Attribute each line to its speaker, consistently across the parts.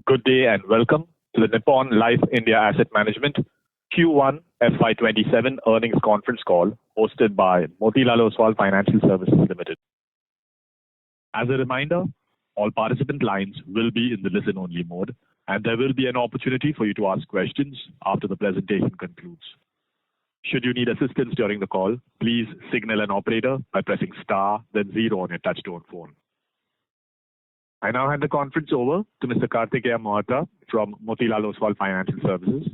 Speaker 1: Good day and welcome to the Nippon Life India Asset Management Q1 FY27 earnings conference call hosted by Motilal Oswal Financial Services Limited. As a reminder, all participant lines will be in the listen-only mode and there will be an opportunity for you to ask questions after the presentation concludes. Should you need assistance during the call, please signal an operator by pressing star then 0 on your touchtone phone. I now hand the conference over to Mr. Kartikeya Mohata from Motilal Oswal Financial Services.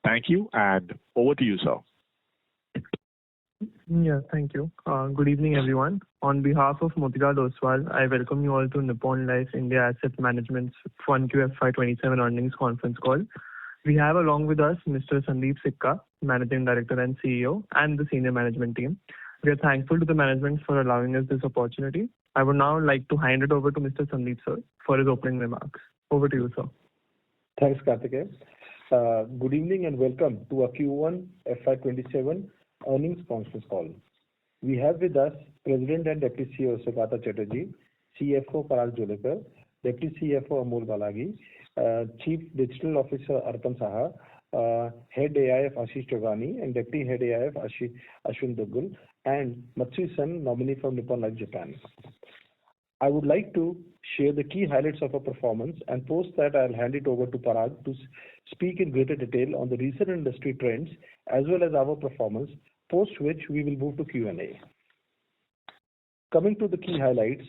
Speaker 1: Thank you and over to you, sir.
Speaker 2: Yeah, thank you. Good evening, everyone. On behalf of Motilal Oswal, I welcome you all to Nippon Life India Asset Management's 1Q FY27 earnings conference call. We have along with us Mr. Sandeep Sikka, Managing Director and CEO, and the senior management team. We are thankful to the management for allowing us this opportunity. I would now like to hand it over to Mr. Sandeep, sir, for his opening remarks. Over to you, sir.
Speaker 3: Thanks, Kartikeya. Good evening and welcome to our Q1 FY27 earnings conference call. We have with us President and Deputy CEO Saugata Chatterjee, CFO Parag Joglekar, Deputy CFO Amol Balagi, Chief Digital Officer Arpan Saha, Head AIF Ashish Chogani, and Deputy Head AIF Ashwin Duggal, and Matsui-san, nominee from Nippon Life Japan. I would like to share the key highlights of our performance, and post that I'll hand it over to Parag to speak in greater detail on the recent industry trends as well as our performance, post which we will move to Q&A. Coming to the key highlights,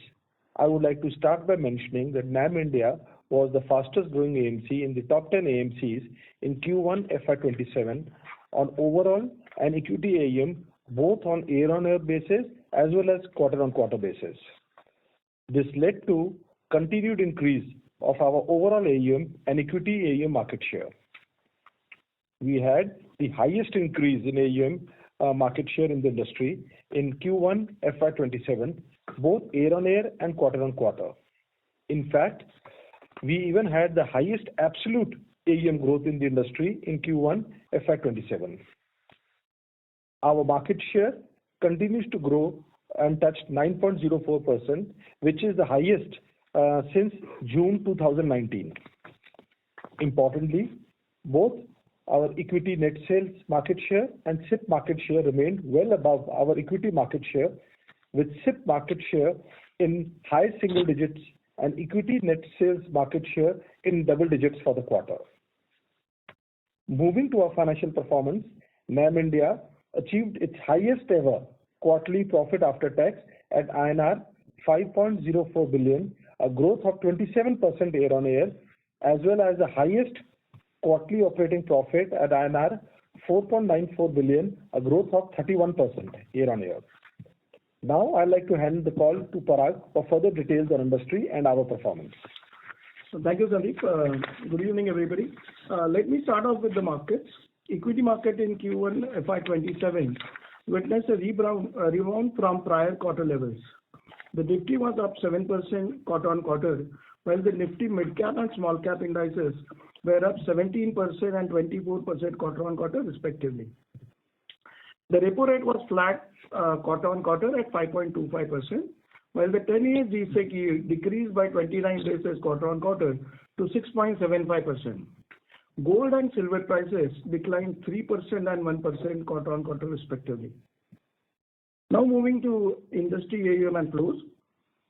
Speaker 3: I would like to start by mentioning that NAM India was the fastest growing AMC in the top 10 AMCs in Q1 FY27 on overall and equity AUM, both on year-on-year basis as well as quarter-on-quarter basis. This led to continued increase of our overall AUM and equity AUM market share. We had the highest increase in AUM market share in the industry in Q1 FY27, both year-on-year and quarter-on-quarter. In fact, we even had the highest absolute AUM growth in the industry in Q1 FY27. Our market share continues to grow and touched 9.04%, which is the highest since June 2019. Importantly, both our equity net sales market share and SIP market share remained well above our equity market share, with SIP market share in high single digits and equity net sales market share in double digits for the quarter. Moving to our financial performance, NAM India achieved its highest ever quarterly profit after tax at INR 5.04 billion, a growth of 27% year-on-year, as well as the highest quarterly operating profit at INR 4.94 billion, a growth of 31% year-on-year. Now I'd like to hand the call to Parag for further details on industry and our performance.
Speaker 4: So thank you, Sandeep. Good evening, everybody. Let me start off with the markets. Equity market in Q1 FY27 witnessed a rebound from prior quarter levels. The Nifty was up 7% quarter-on-quarter, while the Nifty mid-cap and small-cap indices were up 17% and 24% quarter-on-quarter respectively. The repo rate was flat quarter-on-quarter at 5.25%, while the 10-year G-Sec yield decreased by 29 basis quarter-on-quarter to 6.75%. Gold and silver prices declined 3% and 1% quarter-on-quarter respectively. Now moving to industry AUM and flows.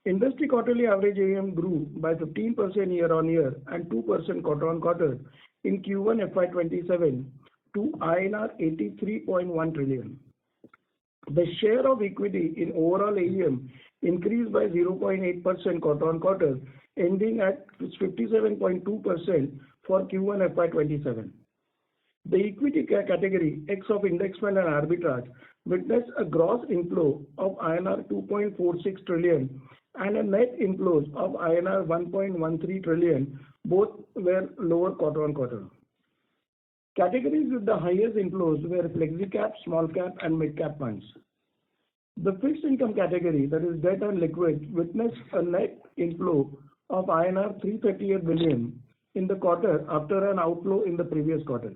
Speaker 4: Industry quarterly average AUM grew by 15% year-on-year and 2% quarter-on-quarter in Q1 FY27 to INR 83.1 trillion. The share of equity in overall AUM increased by 0.8% quarter-on-quarter, ending at 57.2% for Q1 FY27. The equity category, X of index fund and arbitrage, witnessed a gross inflow of INR 2.46 trillion and a net inflows of INR 1.13 trillion. Both were lower quarter-on-quarter. Categories with the highest inflows were flexi-cap, small-cap and mid-cap funds. The fixed income category, that is debt and liquid, witnessed a net inflow of INR 338 billion in the quarter after an outflow in the previous quarter.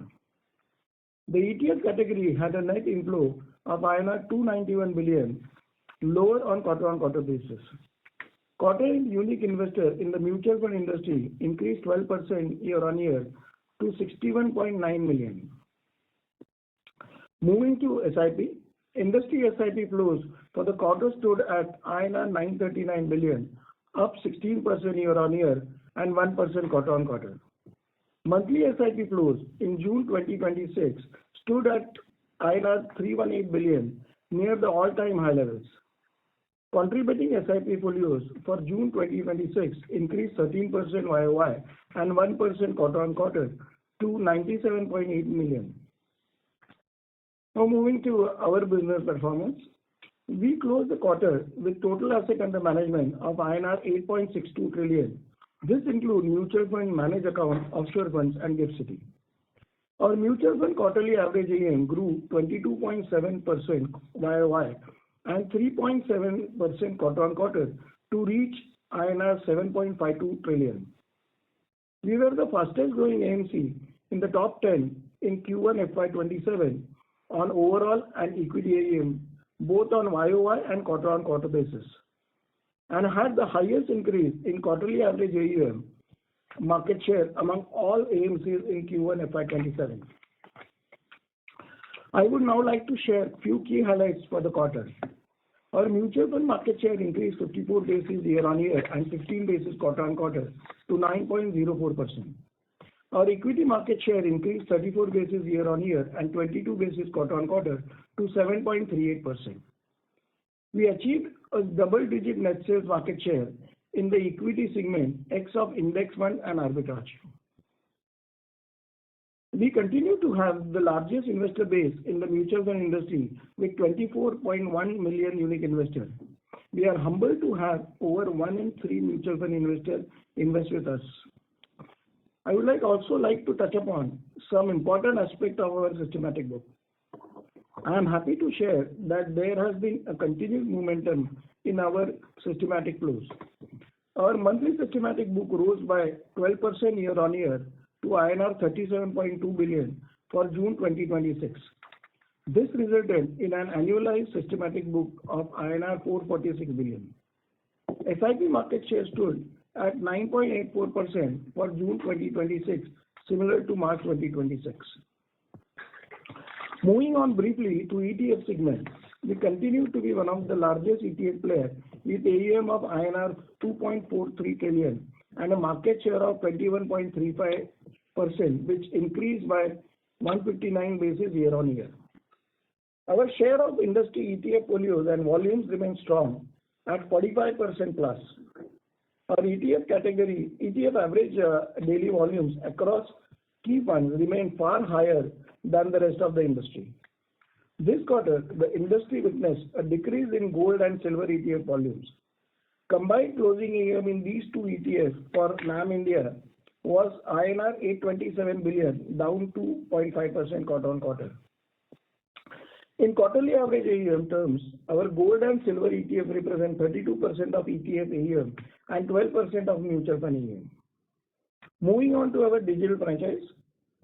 Speaker 4: The ETF category had a net inflow of INR 291 billion, lower on quarter-on-quarter basis. Quarter-end unique investor in the mutual fund industry increased 12% year-on-year to 61.9 million. Moving to SIP, industry SIP flows for the quarter stood at INR 939 billion, up 16% year-on-year and 1% quarter-on-quarter. Monthly SIP flows in June 2026 stood at INR 318 billion, near the all-time high levels. Contributing SIP folios for June 2026 increased 13% YOY and 1% quarter-on-quarter to 97.8 million. Now moving to our business performance. We closed the quarter with total asset under management of INR 8.62 trillion. This includes mutual fund, managed account, offshore funds, and GIFT City. Our mutual fund quarterly average AUM grew 22.7% YOY and 3.7% quarter-on-quarter to reach INR 7.52 trillion. We were the fastest growing AMC in the top 10 in Q1 FY27 on overall and equity AUM, both on YOY and quarter-on-quarter basis, and had the highest increase in quarterly average AUM market share among all AMCs in Q1 FY27. I would now like to share few key highlights for the quarter. Our mutual fund market share increased 54 basis year-on-year and 15 basis quarter-on-quarter to 9.04%. Our equity market share increased 34 basis year-on-year and 22 basis quarter-on-quarter to 7.38%. We achieved a double-digit net sales market share in the equity segment, X of index fund and arbitrage. We continue to have the largest investor base in the mutual fund industry with 24.1 million unique investors. We are humbled to have over 1 in 3 mutual fund investors invest with us. I would also like to touch upon some important aspect of our systematic book. I am happy to share that there has been a continued momentum in our systematic flows. Our monthly systematic book rose by 12% year-on-year to INR 37.2 billion for June 2026. This resulted in an annualized systematic book of INR 446 billion. SIP market share stood at 9.84% for June 2026, similar to March 2026. Moving on briefly to ETF segment, we continue to be one of the largest ETF players with AUM of INR 2.43 trillion and a market share of 21.35%, which increased by 159 basis year-on-year. Our share of industry ETF folios and volumes remain strong at 45% plus. Our ETF average daily volumes across key funds remain far higher than the rest of the industry. This quarter, the industry witnessed a decrease in gold and silver ETF volumes. Combined closing AUM in these two ETFs for NAM India was INR 827 billion, down 2.5% quarter-on-quarter. In quarterly average AUM terms, our gold and silver ETF represent 32% of ETF AUM and 12% of mutual fund AUM. Moving on to our digital franchise,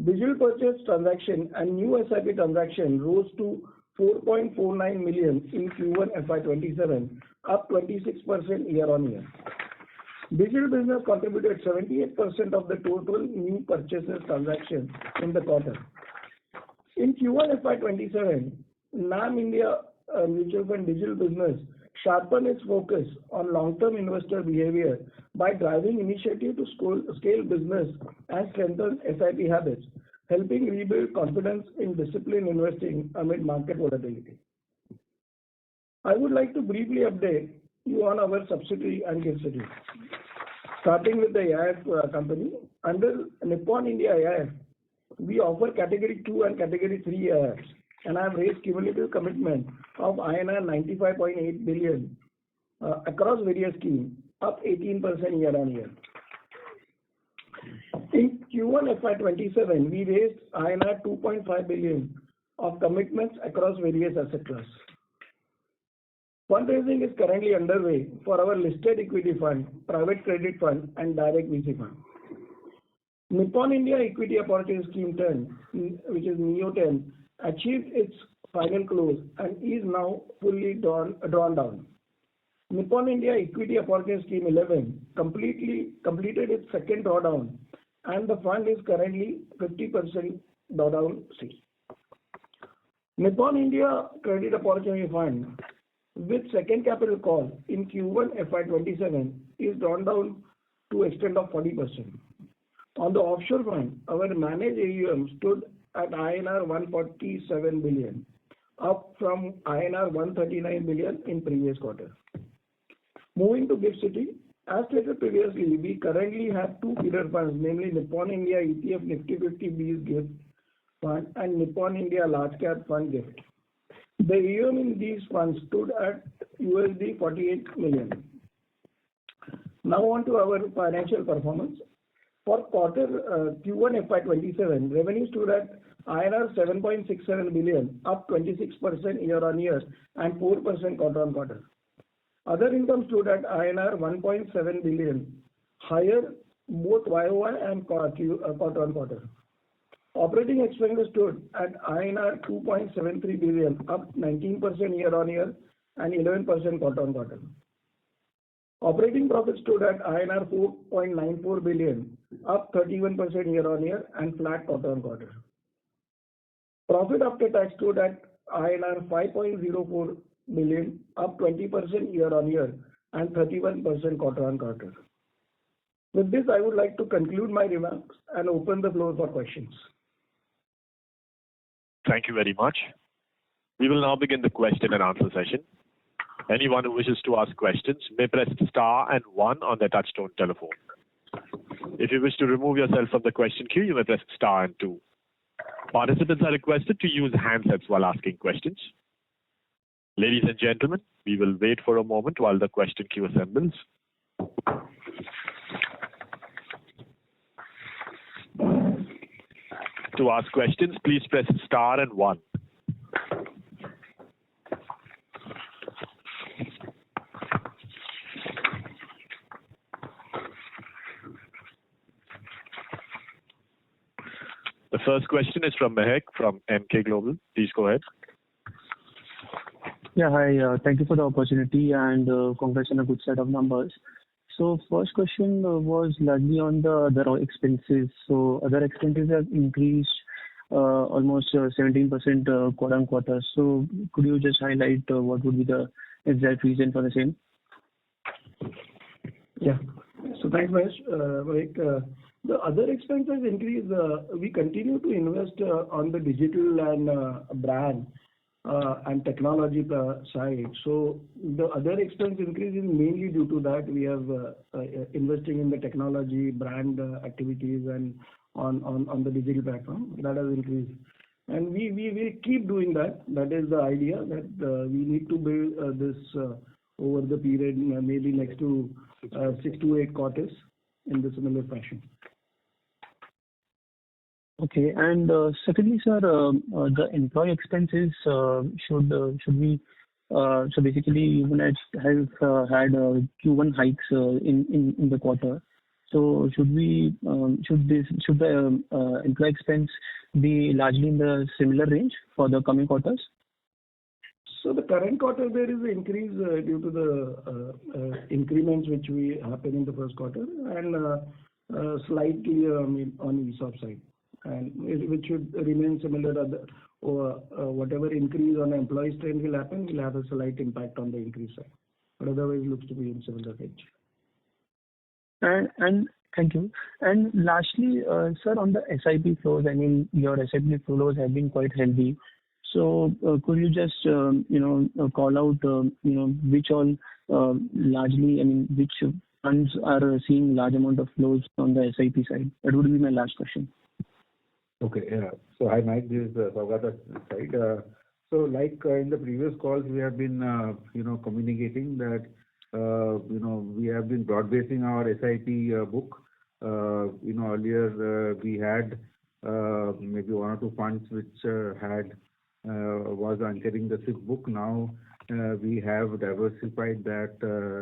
Speaker 4: digital purchase transaction and new SIP transaction rose to 4.49 million in Q1 FY27, up 26% year-on-year. Digital business contributed 78% of the total new purchases transaction in the quarter. In Q1 FY27, NAM India mutual fund digital business sharpened its focus on long-term investor behavior by driving initiative to scale business and strengthen SIP habits, helping rebuild confidence in disciplined investing amid market volatility. I would like to briefly update you on our subsidiary and GIFT City. Starting with the AIF company, under Nippon India AIF, we offer category 2 and category 3 AIFs and have raised cumulative commitment of INR 95.8 billion across various schemes, up 18% year-on-year. In Q1 FY27, we raised INR 2.5 billion of commitments across various asset classes. Fundraising is currently underway for our listed equity fund, private credit fund, and direct VC fund. Nippon India Equity Opportunity Scheme 10, which is NEO 10, achieved its final close and is now fully drawn down. Nippon India Equity Opportunity Scheme 11 completed its second drawdown, and the fund is currently 50% drawdown stage. Nippon India Credit Opportunity Fund with second capital call in Q1 FY27 is drawn down to extent of 40%. On the offshore fund, our managed AUM stood at INR 147 billion, up from INR 139 billion in previous quarter. Moving to GIFT City, as stated previously, we currently have two feeder funds, namely Nippon India ETF Nifty 50 Bs GIFT Fund and Nippon India Large Cap Fund GIFT. The AUM in these funds stood at USD 48 million. Now on to our financial performance. For quarter Q1 FY27, revenue stood at INR 7.67 billion, up 26% year-on-year and 4% quarter-on-quarter. Other income stood at INR 1.7 billion, higher both YOY and quarter-on-quarter. Operating expenses stood at INR 2.73 billion, up 19% year-on-year and 11% quarter-on-quarter. Operating profit stood at INR 4.94 billion, up 31% year-on-year and flat quarter-on-quarter. Profit after tax stood at INR 5.04 billion, up 20% year-on-year and 31% quarter-on-quarter. With this, I would like to conclude my remarks and open the floor for questions.
Speaker 1: Thank you very much. We will now begin the question and answer session. Anyone who wishes to ask questions may press star and one on their touchtone telephone. If you wish to remove yourself from the question queue, you may press star and two. Participants are requested to use handsets while asking questions. Ladies and gentlemen, we will wait for a moment while the question queue assembles. To ask questions, please press star and one. The first question is from Mehak from MK Global. Please go ahead.
Speaker 5: Yeah, hi. Thank you for the opportunity and congrats on a good set of numbers. So first question was largely on the other expenses. So other expenses have increased almost 17% quarter on quarter. So could you just highlight what would be the exact reason for the same?
Speaker 4: Yeah. So thanks, Mahesh. The other expenses increase. We continue to invest on the digital and brand and technology side. So the other expense increase is mainly due to that we have investing in the technology, brand activities and on the digital platform. That has increased. And we will keep doing that. That is the idea that we need to build this over the period, maybe next to 6 to 8 quarters in the similar fashion.
Speaker 5: Okay. And secondly, sir, the employee expenses should we so basically you guys have had Q1 hikes in the quarter. So should the employee expense be largely in the similar range for the coming quarters?
Speaker 4: So the current quarter there is an increase due to the increments which we happen in the first quarter and slightly on ESOP side. And which should remain similar or whatever increase on employee strength will happen will have a slight impact on the increase side, but otherwise looks to be in similar range.
Speaker 5: And thank you. And lastly, sir, on the SIP flows, I mean your SIP flows have been quite healthy. So could you just call out which all largely, I mean which funds are seeing large amount of flows on the SIP side? That would be my last question.
Speaker 3: Okay. Yeah. So hi, Mike. This is Saugata side. So like in the previous calls, we have been communicating that we have been broad-basing our SIP book. Earlier we had maybe 1 or 2 funds which was anchoring the SIP book. Now we have diversified that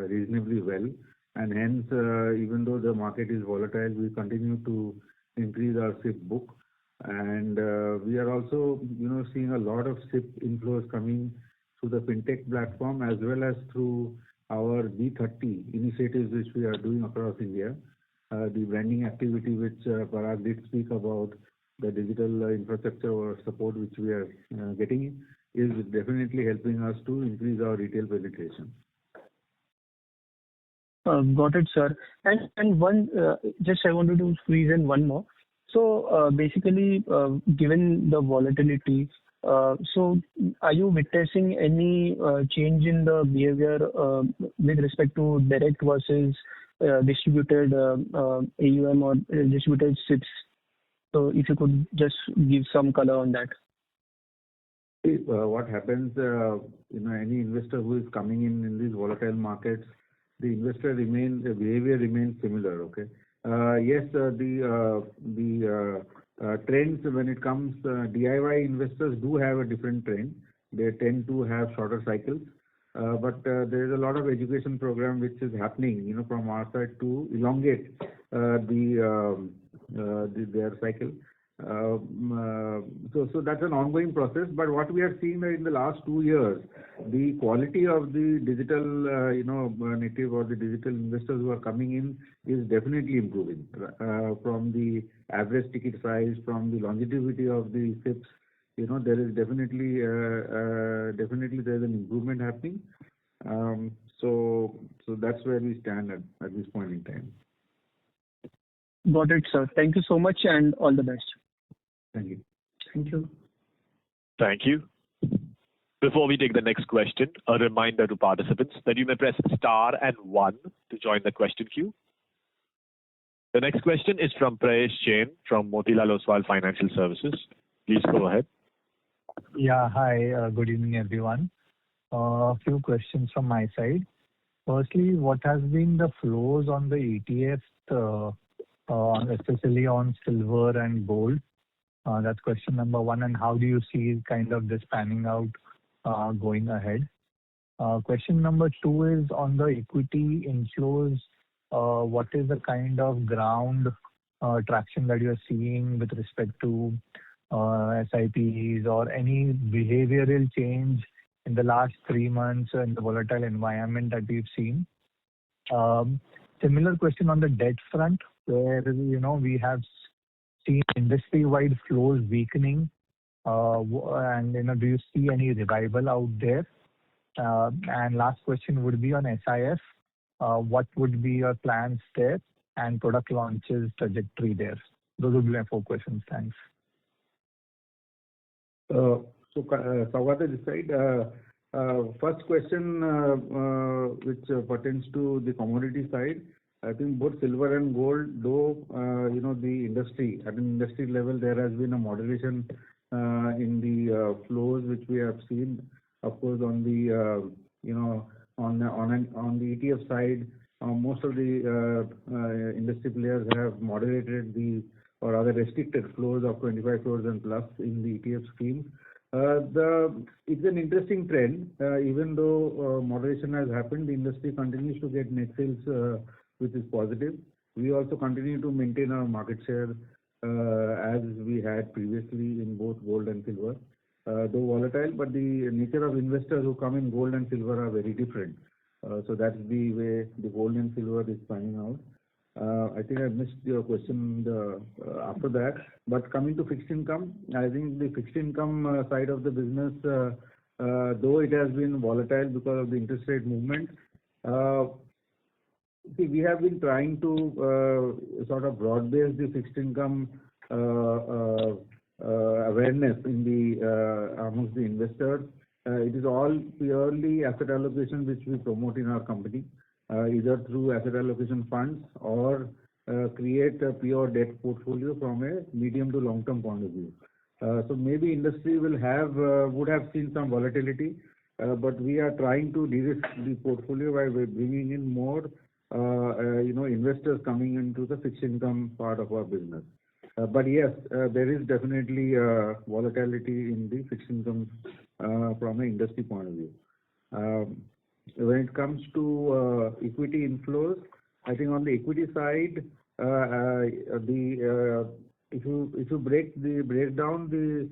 Speaker 3: reasonably well, and hence even though the market is volatile, we continue to increase our SIP book. And we are also seeing a lot of SIP inflows coming through the fintech platform as well as through
Speaker 6: our B30 initiatives which we are doing across India, the branding activity which Parag did speak about, the digital infrastructure or support which we are getting is definitely helping us to increase our retail penetration.
Speaker 5: Got it, sir. And one, just I wanted to squeeze in one more. So basically, given the volatility, so are you witnessing any change in the behavior with respect to direct versus distributed AUM or distributed SIPs? So if you could just give some color on that.
Speaker 6: What happens, any investor who is coming in these volatile markets, the behavior remains similar. Okay. Yes, the trends when it comes, DIY investors do have a different trend. They tend to have shorter cycles, but there is a lot of education program which is happening, from our side to elongate their cycle. So that's an ongoing process. But what we are seeing in the last 2 years, the quality of the digital, native or the digital investors who are coming in is definitely improving. From the average ticket size, from the longevity of the SIPs, there is definitely there is an improvement happening. So that's where we stand at this point in time.
Speaker 5: Got it, sir. Thank you so much and all the best.
Speaker 6: Thank you.
Speaker 4: Thank you.
Speaker 1: Thank you. Before we take the next question, a reminder to participants that you may press star and 1 to join the question queue. The next question is from Prayesh Jain from Motilal Oswal Financial Services. Please go ahead.
Speaker 7: Yeah, hi. Good evening, everyone. A few questions from my side. Firstly, what has been the flows on the ETFs, especially on silver and gold? That's question number 1. And how do you see kind of this panning out going ahead? Question number 2 is on the equity inflows. What is the kind of ground traction that you are seeing with respect to SIPs or any behavioral change in the last 3 months in the volatile environment that we've seen? Similar question on the debt front, where we have seen industry-wide flows weakening, and do you see any revival out there? And last question would be on SIF. What would be your plans there and product launches trajectory there? Those would be my 4 questions. Thanks.
Speaker 6: Saugata this side. First question, which pertains to the commodity side. I think both silver and gold, though, the industry, at an industry level, there has been a moderation in the flows which we have seen. Of course, on the, on the ETF side, most of the industry players have moderated or rather restricted flows of 25 crores and plus in the ETF schemes. It's an interesting trend. Even though moderation has happened, the industry continues to get net sales, which is positive. We also continue to maintain our market share as we had previously in both gold and silver. Though volatile, but the nature of investors who come in gold and silver are very different. So that's the way the gold and silver is panning out. I think I missed your question after that. But coming to fixed income, I think the fixed income side of the business, though it has been volatile because of the interest rate movement, we have been trying to sort of broad base the fixed income awareness in amongst the investors. It is all purely asset allocation which we promote in our company, either through asset allocation funds or create a pure debt portfolio from a medium to long term point of view. So maybe industry would have seen some volatility, but we are trying to de-risk the portfolio by bringing in more investors coming into the fixed income part of our business. But yes, there is definitely volatility in the fixed income from an industry point of view. When it comes to equity inflows, I think on the equity side, if you break down the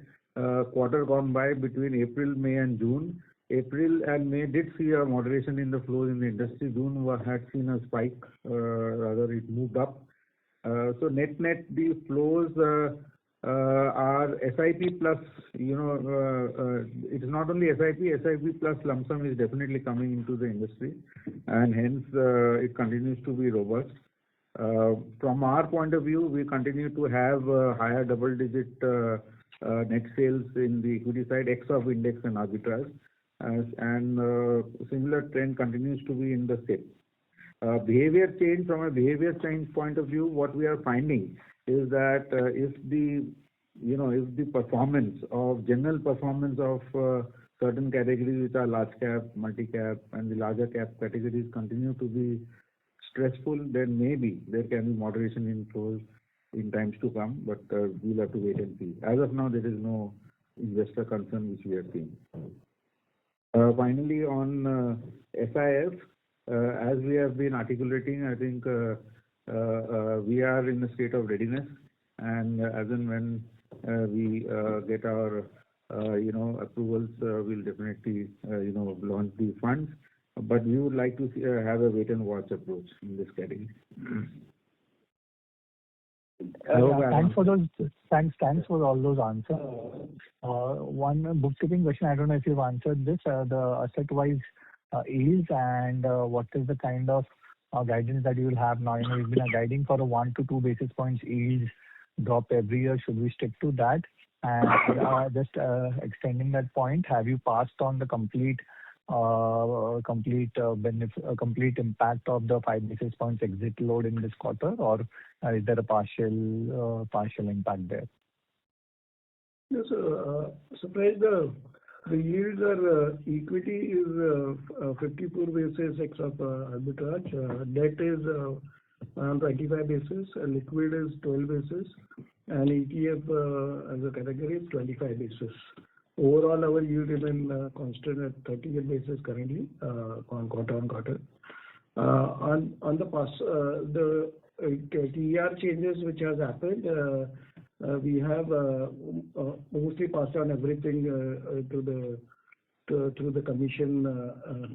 Speaker 6: quarter gone by between April, May, and June, April and May did see a moderation in the flows in the industry. June had seen a spike, rather it moved up. So net the flows are SIP plus, it is not only SIP plus lump sum is definitely coming into the industry, and hence it continues to be robust. From our point of view, we continue to have higher double-digit net sales in the equity side, ex of index and arbitrage, and similar trend continues to be in the SIP. Behavior change, from a behavior change point of view, what we are finding is that if the general performance of certain categories which are large cap, multi cap, and the larger cap categories continue to be stressful, then maybe there can be moderation in flows in times to come, but we'll have to wait and see. As of now, there is no investor concern which we are seeing. Finally, on SIF, as we have been articulating, I think we are in a state of readiness, and as and when we get our approvals, we'll definitely launch the funds. But we would like to have a wait and watch approach in this category.
Speaker 7: Thanks for all those answers. One bookkeeping question, I don't know if you've answered this, the asset-wise yields, and what is the kind of guidance that you will have now? You've been guiding for a 1 to 2 basis points yields drop every year. Should we stick to that? And just extending that point, have you passed on the complete impact of the 5 basis points exit load in this quarter, or is there a partial impact there?
Speaker 4: Yes, surprise, the yields are equity is 54 basis ex of arbitrage, debt is around 25 basis, liquid is 12 basis, and ETF as a category is 25 basis. Overall, our yield remain constant at 38 basis currently on quarter. On the past, the TER changes which has happened, we have mostly passed on everything through the commission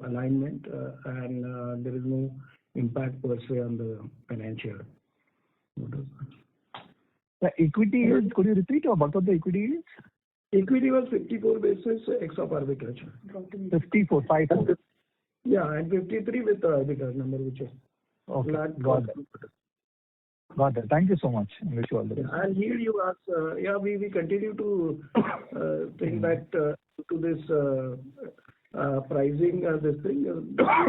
Speaker 4: alignment, and there is no impact per se on the financial.
Speaker 7: The equity yields, could you repeat what was the equity yields?
Speaker 4: Equity was 54 basis ex of arbitrage.
Speaker 7: 54.
Speaker 4: Yeah, and 53 with the arbitrage number, which is
Speaker 7: got it. Thank you so much. I wish you all the best.
Speaker 4: And here you ask, we continue to think that to this pricing, this thing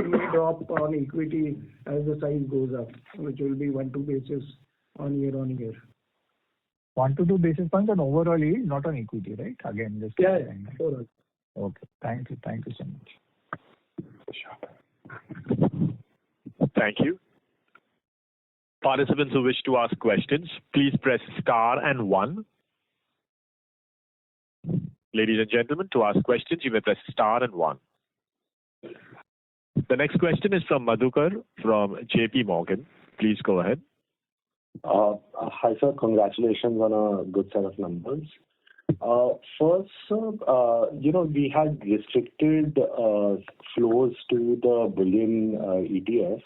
Speaker 4: may drop on equity as the size goes up, which will be 1-2 basis on year.
Speaker 7: 1 to 2 basis points on overall yield, not on equity, right? Again, just
Speaker 4: overall.
Speaker 7: Okay. Thank you so much.
Speaker 1: Thank you. Participants who wish to ask questions, please press star and 1. Ladies and gentlemen, to ask questions, you may press star and 1. The next question is from Madhukar from JP Morgan. Please go ahead.
Speaker 8: Hi, sir. Congratulations on a good set of numbers. First, sir, we had restricted flows to the bullion ETFs.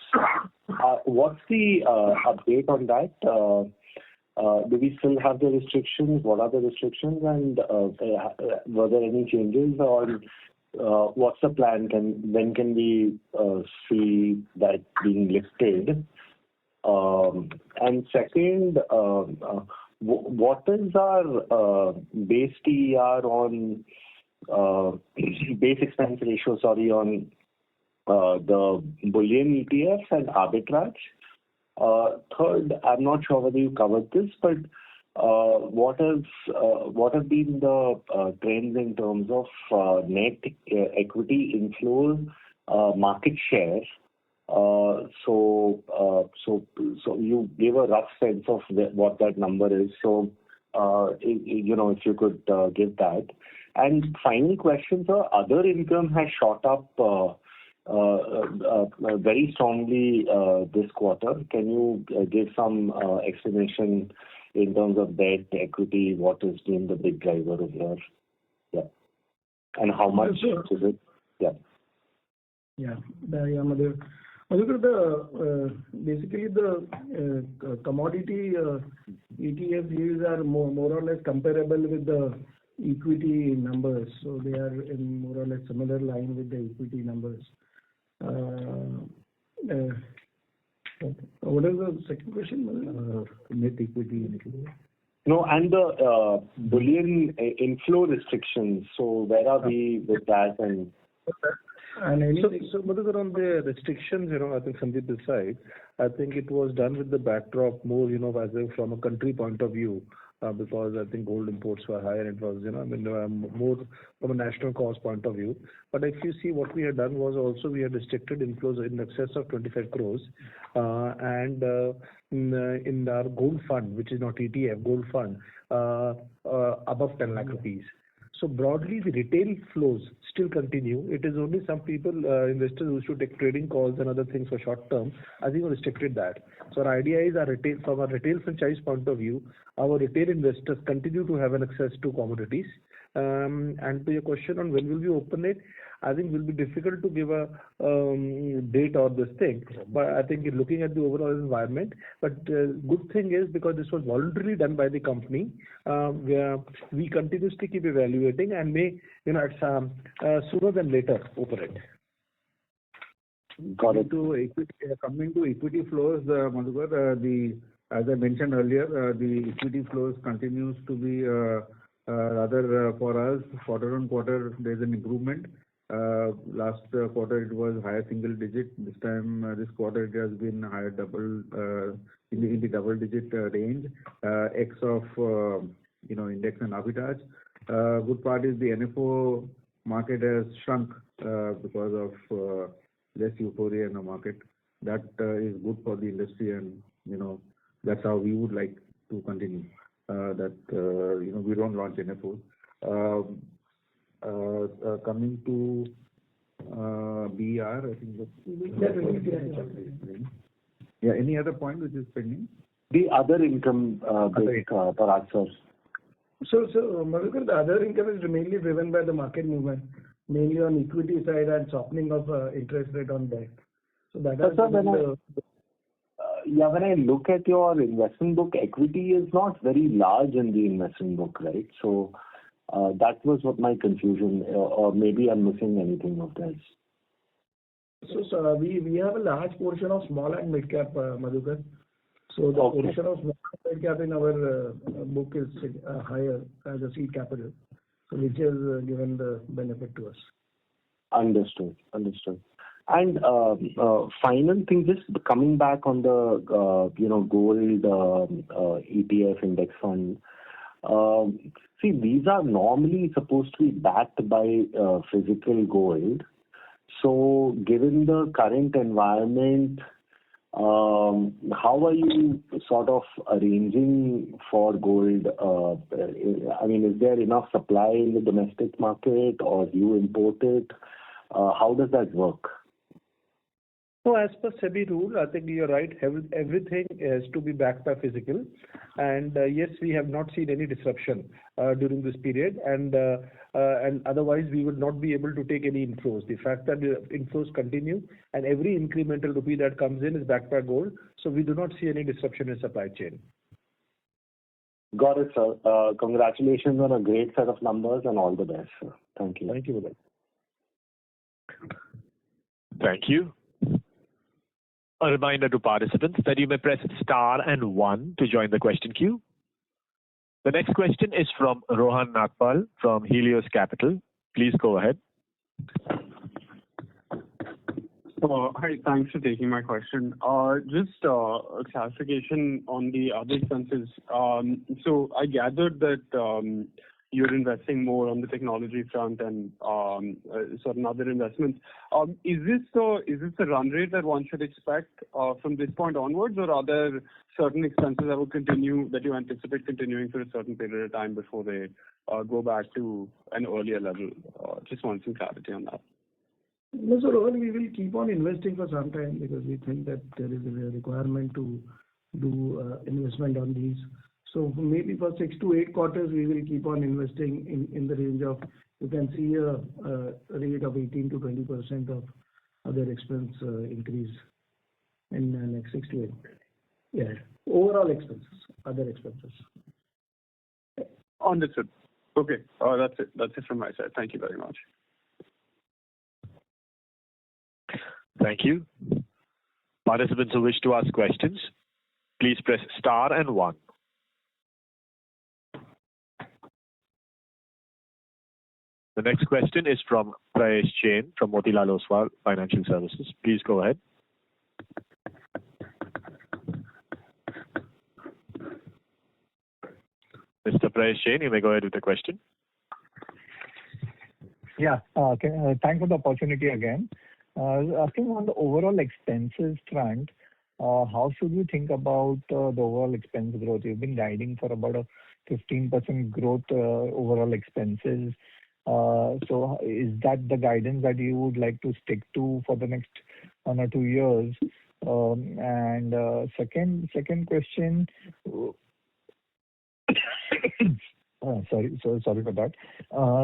Speaker 8: What's the update on that? Do we still have the restrictions? What are the restrictions? And were there any changes? Or what's the plan? When can we see that being lifted? And second, what is our base TER on base expense ratio, on the bullion ETFs and arbitrage? Third, I'm not sure whether you covered this, but what have been the trends in terms of net equity inflows, market share? So you gave a rough sense of what that number is. So, if you could give that. And final question, sir, other income has shot up very strongly this quarter. Can you give some explanation in terms of debt, equity, what has been the big driver of here? Yeah. And how much is it? Yeah.
Speaker 4: Yeah, Madhur. Madhur, basically the commodity ETF yields are more or less comparable with the equity numbers. So they are in more or less similar line with the equity numbers. What is the second question?
Speaker 6: Net equity.
Speaker 8: No, and the bullion inflow restrictions. So where are we with that? And
Speaker 3: So Madhukar, on the restrictions, I think Sandeep this side, I think it was done with the backdrop more, as from a country point of view, because I think gold imports were higher. It was, more from a national cause point of view. But if you see what we had done was also we had restricted inflows in excess of 25 crores, and in our gold fund, which is not ETF, gold fund, above 10 lakh rupees. So broadly, the retail flows still continue. It is only some people, investors who should take trading calls and other things for short term, I think we restricted that. So our idea is from a retail franchise point of view, our retail investors continue to have an access to commodities. And to your question on when will we open it, I think it will be difficult to give a date or this thing. But I think looking at the overall environment, but good thing is because this was voluntarily done by the company, we continuously keep evaluating and may, sooner than later open it.
Speaker 8: got it.
Speaker 6: Coming to equity flows, Madhukar, as I mentioned earlier, the equity flows continues to be rather for us, quarter on quarter, there's an improvement. Last quarter it was higher single digit. This time, this quarter it has been higher double, in the double digit range, X of, index and arbitrage. Good part is the NFO market has shrunk because of less euphoria in the market. That is good for the industry, and that's how we would like to continue. We don't launch NFOs. Coming to BR, I think any other point which is pending?
Speaker 8: The other income, Parag sir.
Speaker 4: So Madhukar, the other income is mainly driven by the market movement, mainly on equity side and softening of interest rate on debt. So that
Speaker 8: when I look at your investment book, equity is not very large in the investment book, right? So that was what my confusion, or maybe I'm missing anything of this.
Speaker 4: So we have a large portion of small and mid cap, Madhukar. So the portion of small and mid cap in our book is higher as a seed capital, so which has given the benefit to us.
Speaker 8: Understood. And final thing, just coming back on the gold ETF index fund. See, these are normally supposed to be backed by physical gold. So, given the current environment, how are you sort of arranging for gold? Is there enough supply in the domestic market, or do you import it? How does that work?
Speaker 3: So as per SEBI rule, I think you're right. Everything has to be backed by physical, and yes, we have not seen any disruption during this period, and otherwise we would not be able to take any inflows. The fact that the inflows continue and every incremental rupee that comes in is backed by gold, so we do not see any disruption in supply chain.
Speaker 8: Got it, sir. Congratulations on a great set of numbers and all the best, sir. Thank you.
Speaker 3: Thank you.
Speaker 1: Thank you. A reminder to participants that you may press star and 1 to join the question queue. The next question is from Rohan Nagpal from Helios Capital. Please go ahead.
Speaker 9: Hi, thanks for taking my question. Just a clarification on the other expenses. So I gathered that you're investing more on the technology front and certain other investments. Is this the run rate that one should expect from this point onwards, or are there certain expenses that will continue, that you anticipate continuing for a certain period of time before they go back to an earlier level? Just want some clarity on that.
Speaker 4: No, so Rohan, we will keep on investing for some time because we think that there is a requirement to do investment on these. So maybe for 6 to 8 quarters, we will keep on investing in the range of you can see a rate of 18 to 20% of other expense increase in the next 6 to 8. Yeah, overall expenses, other expenses.
Speaker 9: Understood. Okay, that's it. That's it from my side. Thank you very much.
Speaker 1: Thank you. Participants who wish to ask questions, please press star and 1. The next question is from Prayesh Jain from Motilal Oswal Financial Services. Please go ahead. Mr. Prayesh Jain, you may go ahead with the question.
Speaker 7: Yeah. Okay. Thanks for the opportunity again. Asking on the overall expenses front, how should we think about the overall expense growth? You've been guiding for about a 15% growth overall expenses. So is that the guidance that you would like to stick to for the next 1 or 2 years? And second question. Sorry for that.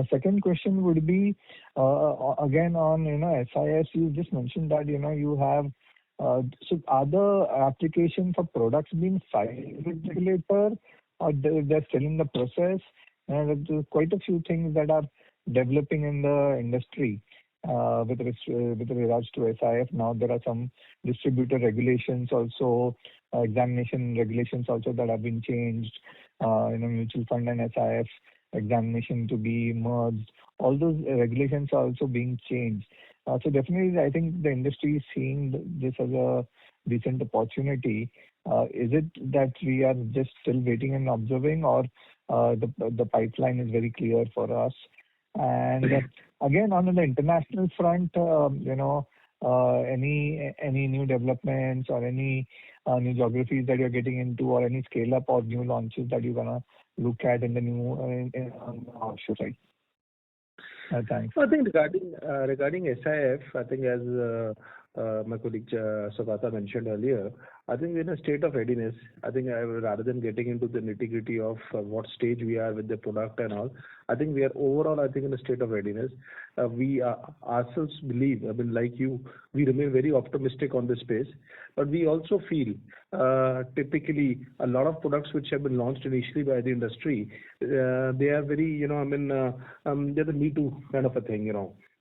Speaker 7: Second question would be again on SIS. You just mentioned that you have so are the application for products being filed with the regulator, or they're still in the process? And there's quite a few things that are developing in the industry with regards to SIF. Now there are some distributor regulations also, examination regulations also that have been changed. Mutual fund and SIF examination to be merged. All those regulations are also being changed. So definitely, I think the industry is seeing this as a decent opportunity. Is it that we are just still waiting and observing, or the pipeline is very clear for us? And again, on the international front, any new developments or any new geographies that you're getting into, or any scale up or new launches that you're gonna look at in the new on the offshore side? Thanks.
Speaker 3: I think regarding SIF, I think as my colleague Saugata mentioned earlier, I think we're in a state of readiness. I think rather than getting into the nitty-gritty of what stage we are with the product and all, I think we are overall, I think, in a state of readiness. We ourselves believe, I mean, like you, we remain very optimistic on this space. But we also feel typically a lot of products which have been launched initially by the industry, they are very, they're the Me Too kind of a thing,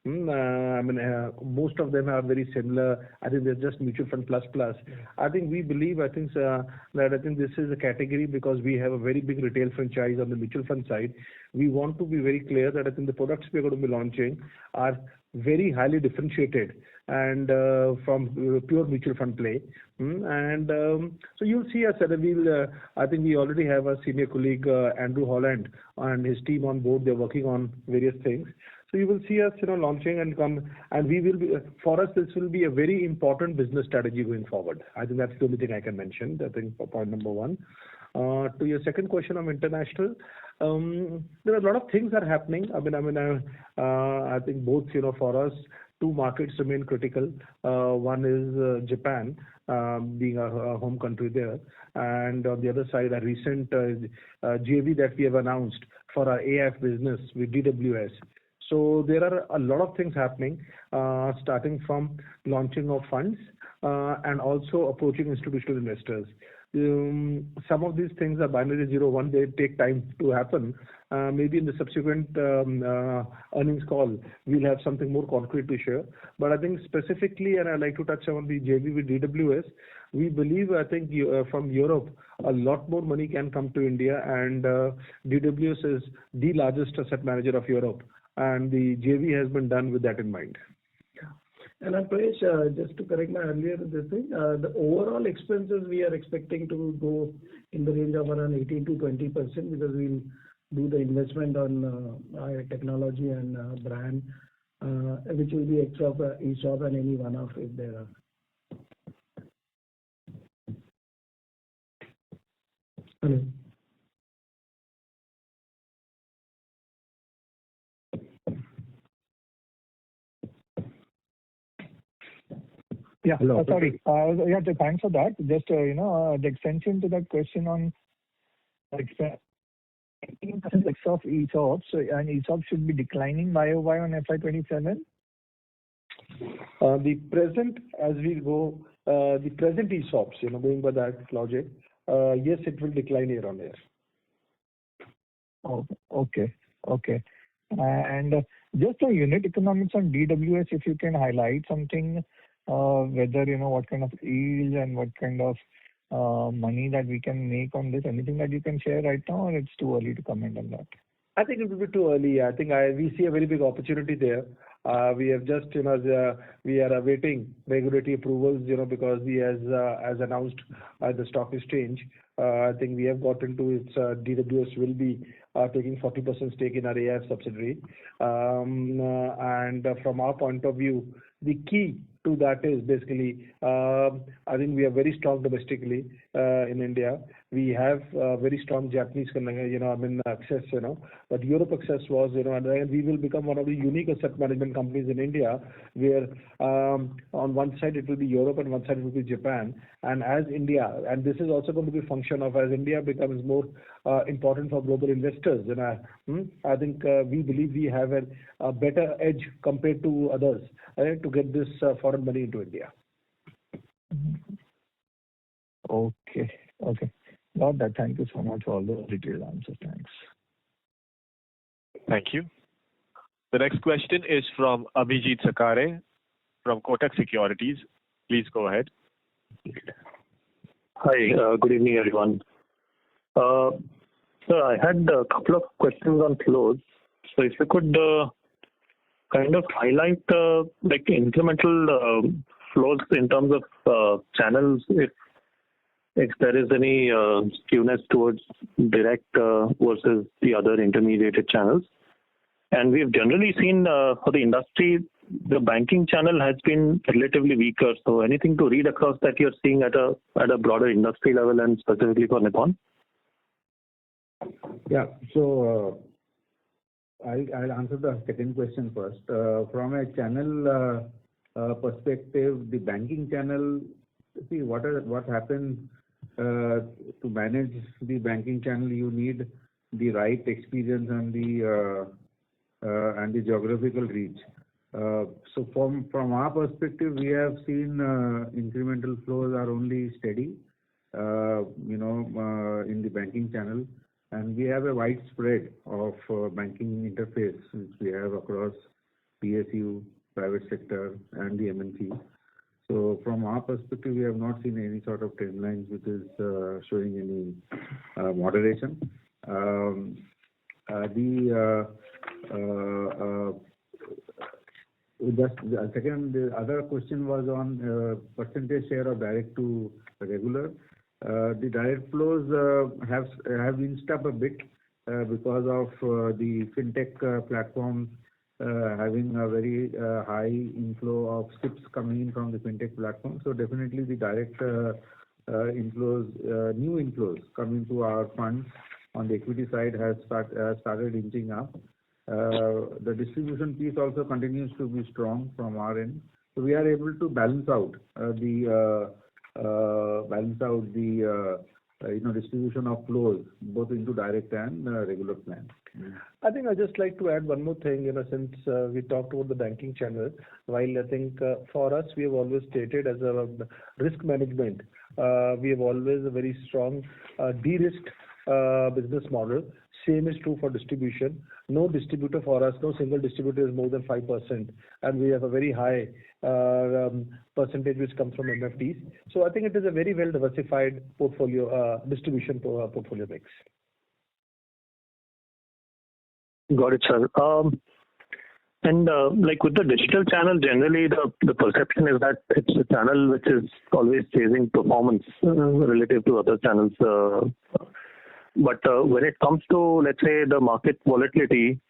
Speaker 3: most of them are very similar. I think they're just mutual fund plus. I think we believe, that I think this is a category because we have a very big retail franchise on the mutual fund side. We want to be very clear that I think the products we are going to be launching are very highly differentiated and from pure mutual fund play. So you'll see us. I think we already have a senior colleague, Andrew Holland, and his team on board. They're working on various things. So you will see us, launching and come, and we will be. For us, this will be a very important business strategy going forward. I think that's the only thing I can mention. I think for point number 1. To your second question on international, there are a lot of things are happening. I think both, for us, 2 markets remain critical. One is Japan, being our home country there, and on the other side, a recent JV that we have announced for our AIF business with DWS. So there are a lot of things happening, starting from launching of funds and also approaching institutional investors. Some of these things are binary 0-1. They take time to happen. Maybe in the subsequent earnings call, we'll have something more concrete to share. But I think specifically, and I'd like to touch on the JV with DWS, we believe, I think, from Europe, a lot more money can come to India, and DWS is the largest asset manager of Europe, and the JV has been done with that in mind.
Speaker 4: And Prayesh, just to correct my earlier thing, the overall expenses we are expecting to go in the range of around 18 to 20% because we'll do the investment on our technology and brand, which will be extra for ESOP and any one-off if there are. Hello.
Speaker 7: Yeah.
Speaker 3: Hello.
Speaker 7: Sorry. Thanks for that. Just, the extension to that question on expense. 18% mix of ESOPs, and ESOP should be declining YOY on FY27?
Speaker 3: The present, as we go, the present ESOPs, going by that logic, yes, it will decline year on year.
Speaker 7: Oh, okay. And just the unit economics on DWS, if you can highlight something, whether, what kind of yield and what kind of money that we can make on this, anything that you can share right now, or it's too early to comment on that?
Speaker 3: I think it will be too early. I think we see a very big opportunity there. We have just, we are awaiting regulatory approvals, because as announced by the stock exchange, I think we have got into its DWS will be taking 40% stake in our AIF subsidiary. And from our point of view, the key to that is basically, I think we are very strong domestically in India. We have very strong Japanese, access, but Europe access was, and we will become one of the unique asset management companies in India, where on one side it will be Europe and one side it will be Japan. And as India, and this is also going to be a function of as India becomes more important for global investors. And I think we believe we have a better edge compared to others to get this foreign money into India.
Speaker 7: Okay. Got that. Thank you so much for all the detailed answers. Thanks.
Speaker 1: Thank you. The next question is from Abhijit Sakare from Kotak Securities. Please go ahead.
Speaker 10: Hi, good evening, everyone. Sir, I had a couple of questions on flows. So if you could kind of highlight like incremental flows in terms of channels, if there is any skewness towards direct versus the other intermediated channels. And we've generally seen for the industry, the banking channel has been relatively weaker. So anything to read across that you're seeing at a broader industry level and specifically for Nippon?
Speaker 6: Yeah. So I'll answer the second question first. From a channel perspective, the banking channel, see what happens to manage the banking channel, you need the right experience and the geographical reach. So from our perspective, we have seen incremental flows are only steady, in the banking channel, and we have a wide spread of banking interface which we have across PSU, private sector, and the MNC. So from our perspective, we have not seen any sort of trend lines which is showing any moderation. The other question was on percentage share of direct to regular. The direct flows have inched up a bit because of the fintech platforms having a very high inflow of SIPs coming in from the fintech platform. So definitely the direct inflows, new inflows coming to our funds on the equity side has started inching up. The distribution piece also continues to be strong from our end. So we are able to balance out the distribution of flows both into direct and regular plans.
Speaker 3: I think I'd just like to add one more thing, since we talked about the banking channel, while I think for us, we have always stated as a risk management, we have always a very strong de-risked business model. Same is true for distribution. No distributor for us, no single distributor is more than 5%, and we have a very high percentage which comes from MFDs. So I think it is a very well diversified portfolio, distribution portfolio mix.
Speaker 10: Got it, sir. And like with the digital channel, generally the perception is that it's a channel which is always chasing performance relative to other channels. But when it comes to, let's say, the market volatility,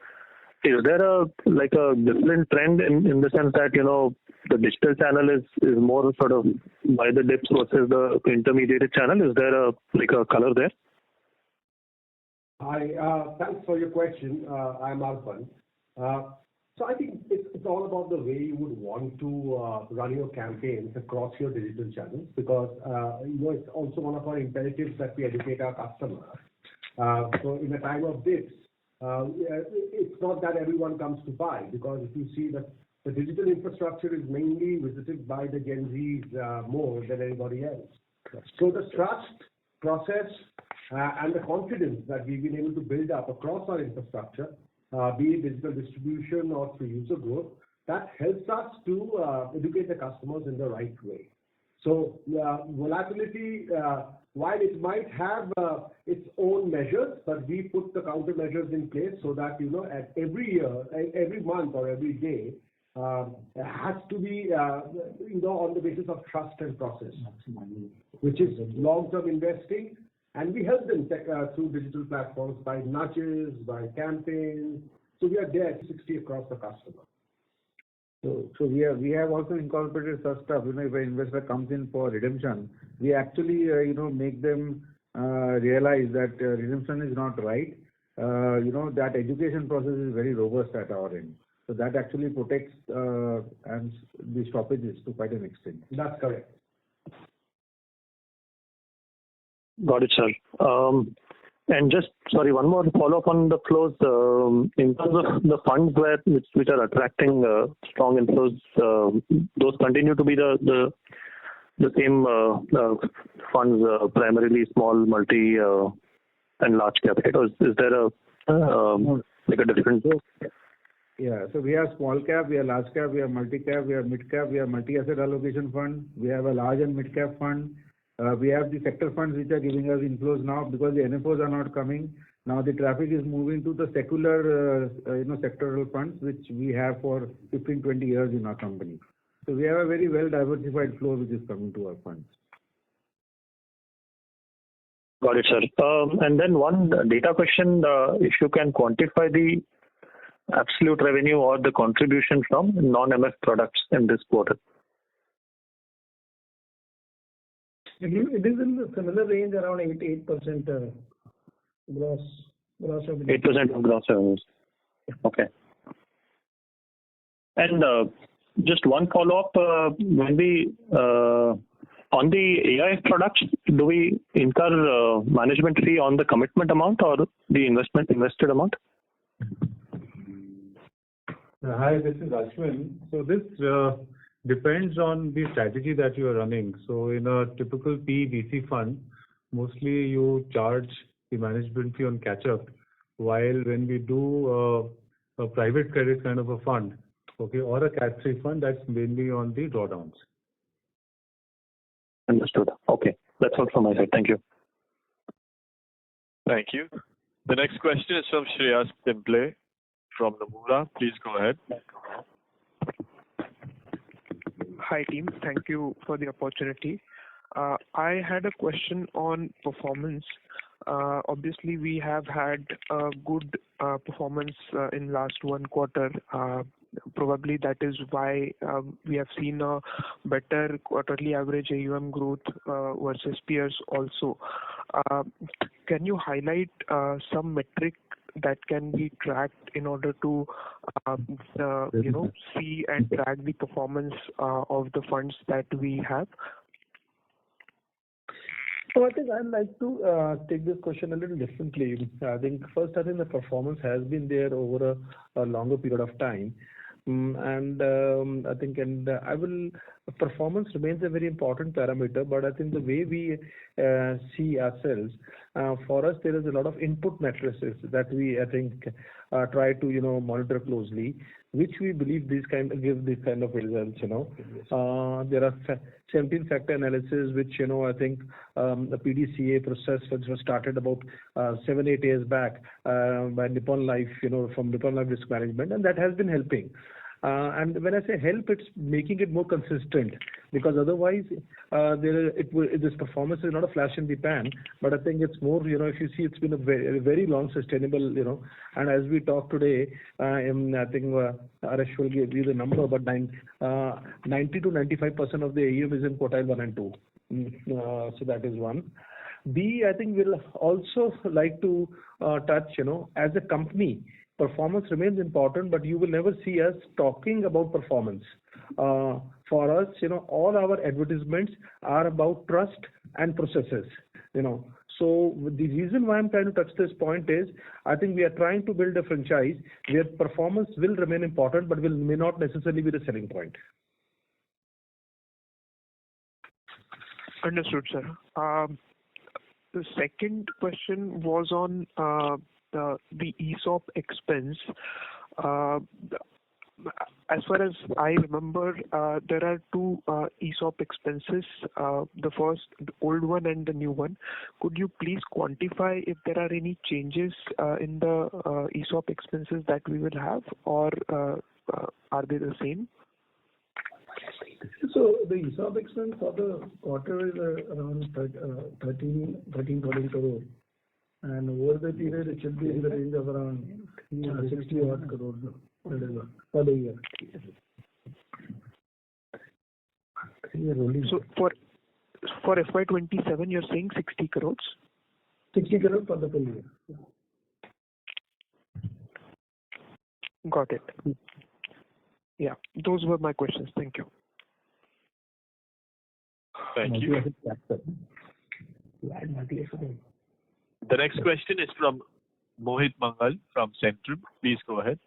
Speaker 10: is there a different trend in the sense that, the digital channel is more sort of by the dips versus the intermediated channel? Is there a color there?
Speaker 11: Hi, thanks for your question. I'm Arpan. So I think it's all about the way you would want to run your campaigns across your digital channels, because it's also one of our imperatives that we educate our customers So in a time of dips, it's not that everyone comes to buy, because if you see that the digital infrastructure is mainly visited by the Gen Zs more than anybody else. So the trust, process, and the confidence that we've been able to build up across our infrastructure, be it digital distribution or through user growth, that helps us to educate the customers in the right way. So volatility, while it might have its own measures, but we put the countermeasures in place so that, at every year, every month or every day, has to be, on the basis of trust and process, which is long-term investing. And we help them through digital platforms by nudges, by campaigns. So we are there 360 across the customer.
Speaker 6: So we have also incorporated such stuff. If an investor comes in for redemption, we actually make them realize that redemption is not right. That education process is very robust at our end. So that actually protects and the stoppages to quite an extent.
Speaker 11: That's correct.
Speaker 10: Got it, sir. And just, sorry, one more follow-up on the flows. In terms of the funds which are attracting strong inflows, those continue to be the same funds, primarily small, multi, and large cap. Or is there a difference?
Speaker 6: Yeah, so we have small cap, we have large cap, we have multi cap, we have mid cap, we have multi-asset allocation fund, we have a large and mid cap fund. We have the sector funds which are giving us inflows now because the NFOs are not coming. Now the traffic is moving to the secular, sectoral funds which we have for 15, 20 years in our company. So we have a very well diversified flow which is coming to our funds.
Speaker 10: Got it, sir. And then one data question, if you can quantify the absolute revenue or the contribution from non-MF products in this quarter.
Speaker 4: It is in the similar range, around 8% gross revenue.
Speaker 10: 8% of gross revenues. Okay. And just one follow-up, when we on the AIF products, do we incur management fee on the commitment amount or the invested amount?
Speaker 12: Hi, this is Ashwin. So this depends on the strategy that you are running. So in a typical PE/VC fund, mostly you charge the management fee on catch-up, while when we do a private credit kind of a fund, okay, or a Cat 3 fund, that's mainly on the drawdowns.
Speaker 10: Understood. Okay, that's all from my side. Thank you.
Speaker 1: Thank you. The next question is from Shreyas Pimple from Nomura. Please go ahead.
Speaker 13: Hi team, thank you for the opportunity. I had a question on performance. Obviously, we have had a good performance in last one quarter. Probably that is why we have seen a better quarterly average AUM growth versus peers also. Can you highlight some metric that can be tracked in order to see and track the performance of the funds that we have?
Speaker 2: So I think I'd like to take this question a little differently. I think the performance has been there over a longer period of time. Performance remains a very important parameter, but I think the way we see ourselves, for us, there is a lot of input matrices that we, try to, monitor closely, which we believe give these kind of results, There are 17 factor analysis, which, the PDCA process, which was started about 7-8 years back by Nippon Life, from Nippon Life Risk Management, and that has been helping. And when I say help, it's making it more consistent, because otherwise this performance is not a flash in the pan, but I think it's more, if you see, it's been a very, very long sustainable, and as we talk today, Arash will give you the number, but 90 to 95% of the AUM is in quartile 1 and 2. So that is one. B, I think we'll also like to touch, as a company, performance remains important, but you will never see us talking about performance. For us, all our advertisements are about trust and processes.
Speaker 3: So the reason why I'm trying to touch this point is, I think we are trying to build a franchise where performance will remain important, but may not necessarily be the selling point.
Speaker 13: Understood, sir. The second question was on the ESOP expense. As far as I remember, there are two ESOP expenses, the old one and the new one. Could you please quantify if there are any changes in the ESOP expenses that we will have, or are they the same?
Speaker 4: So the ESOP expense for the quarter is around 13-14 crore. And over the period, it should be in the range of around 60 odd crore for the year.
Speaker 13: So for FY27, you're saying 60 crores?
Speaker 4: 60 crore for the full year.
Speaker 13: Got it. Yeah, those were my questions. Thank you.
Speaker 1: Thank you. The next question is from Mohit Mangal from Centrum. Please go ahead.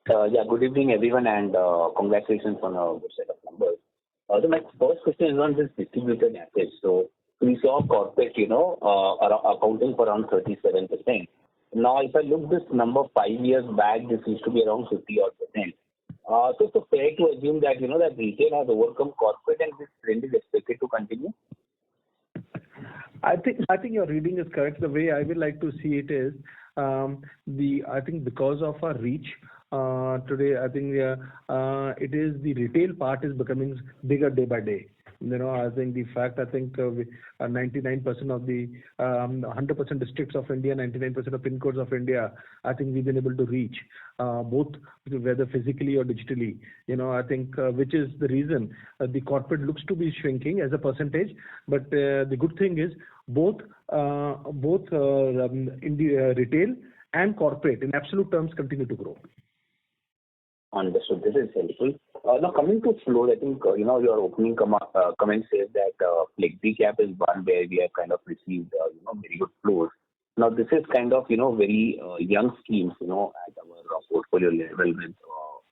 Speaker 14: Yeah, good evening, everyone, and congratulations on a good set of numbers. So my first question is on this distributed assets. So we saw corporate, accounting for around 37%. Now, if I look this number 5 years back, this used to be around 50-odd%. So it's fair to assume that, that retail has overcome corporate and this trend is expected to continue?
Speaker 3: I think your reading is correct. The way I would like to see it is, I think because of our reach today, I think it is the retail part is becoming bigger day by day. I think the fact, 99% of the 100% districts of India, 99% of pin codes of India, I think we've been able to reach both, whether physically or digitally. I think which is the reason the corporate looks to be shrinking as a percentage. But the good thing is both retail and corporate in absolute terms continue to grow.
Speaker 14: Understood. This is helpful. Now, coming to flows, I think, your opening comment says that Flexi Cap is one where we have kind of received, very good flows. Now, this is kind of, very young schemes, at our portfolio level with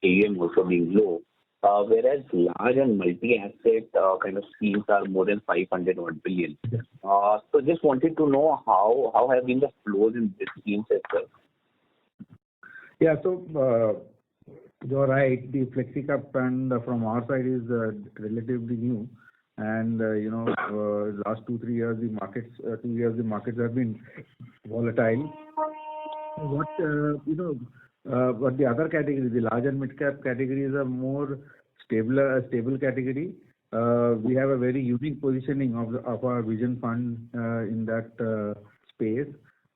Speaker 14: AUM also being low. Whereas large and multi-asset kind of schemes are more than 500 odd billion.
Speaker 3: Yes.
Speaker 14: So just wanted to know how have been the flows in this schemes as well?
Speaker 6: Yeah, so you're right. The Flexi Cap fund from our side is relatively new, and last 2-3 years the markets have been volatile. But the other categories, the large and mid cap categories, are more stable category. We have a very unique positioning of our Vision Fund in that space,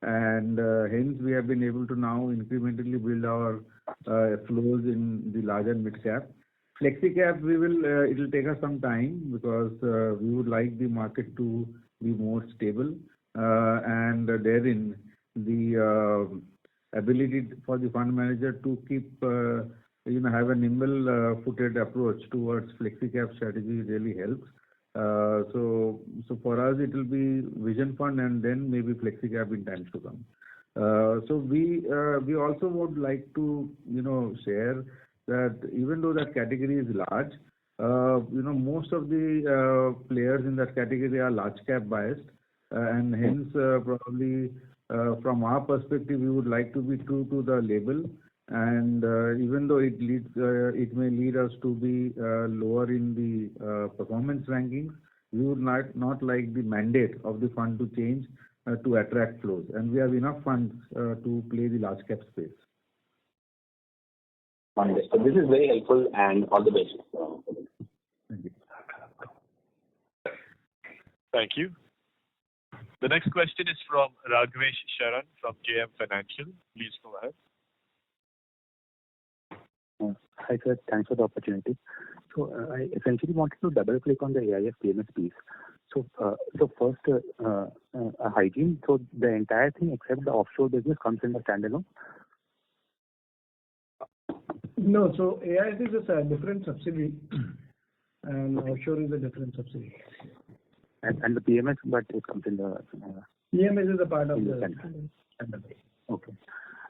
Speaker 6: and hence we have been able to now incrementally build our flows in the large and mid cap. Flexi Cap, it will take us some time because we would like the market to be more stable, and therein the ability for the fund manager to keep have a nimble footed approach towards Flexi Cap strategy really helps. So for us it will be Vision Fund and then maybe Flexi Cap in times to come. So we also would like to share that even though that category is large, most of the players in that category are large cap biased, and hence probably from our perspective we would like to be true to the label, and even though it may lead us to be lower in the performance rankings, we would not like the mandate of the fund to change to attract flows, and we have enough funds to play the large cap space.
Speaker 14: Understood. This is very helpful, and all the best.
Speaker 6: Thank you.
Speaker 1: Thank you. The next question is from Raghavesh Sharan from JM Financial. Please go ahead.
Speaker 15: Hi sir, thanks for the opportunity. So I essentially wanted to double click on the AIF PMS piece. So first, hygiene. So the entire thing except the offshore business comes in the standalone.
Speaker 4: No, so AIF is a different subsidiary, and offshore is a different subsidiary.
Speaker 15: And the PMS, but it comes in the
Speaker 4: EMS is a part of
Speaker 15: in
Speaker 4: the
Speaker 15: the center. Okay.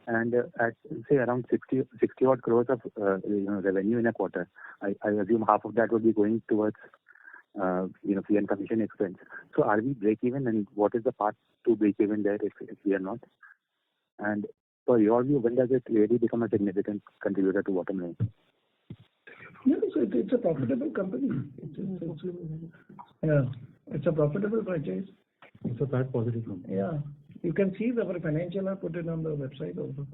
Speaker 15: And at say around 60 odd crores of revenue in a quarter, I assume half of that would be going towards fee and commission expense. So are we break even, and what is the path to break even there if we are not? And for your view, when does it really become a significant contributor to bottom line?
Speaker 4: Yeah, so it's a profitable company. It's a profitable franchise.
Speaker 12: It's a bad positive company.
Speaker 4: Yeah. You can see our financial are put it on the website also.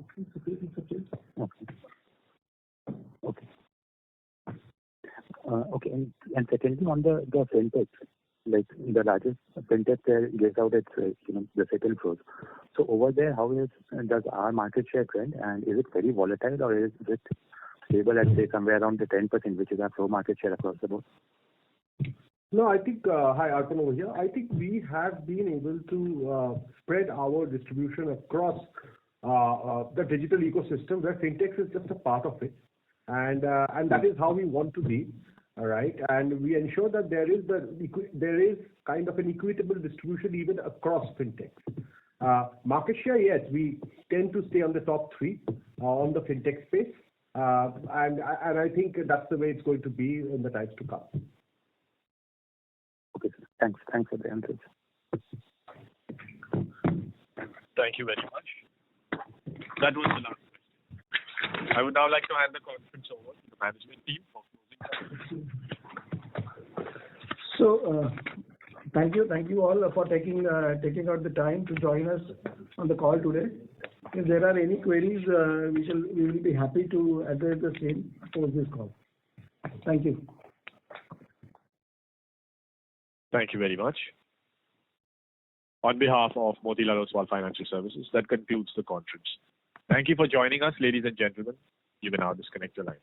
Speaker 15: Okay. And secondly, on the fintech, like the largest fintech there gives out its the second flows. So over there, does our market share trend, and is it very volatile, or is it stable at say somewhere around the 10%, which is our flow market share across the board?
Speaker 11: No, I think, hi, Arpan over here. I think we have been able to spread our distribution across the digital ecosystem, where fintech is just a part of it. And that is how we want to be, all right? And we ensure that there is kind of an equitable distribution even across fintechs. Market share, yes, we tend to stay on the top 3 on the fintech space. And I think that's the way it's going to be in the times to come.
Speaker 15: Okay, sir. Thanks for the answers.
Speaker 1: Thank you very much. That was the last question. I would now like to hand the conference over to the management team for closing comments.
Speaker 4: So, thank you all for taking out the time to join us on the call today. If there are any queries, we will be happy to address the same post this call. Thank you.
Speaker 1: Thank you very much. On behalf of Motilal Oswal Financial Services, that concludes the conference. Thank you for joining us, ladies and gentlemen. You may now disconnect your lines.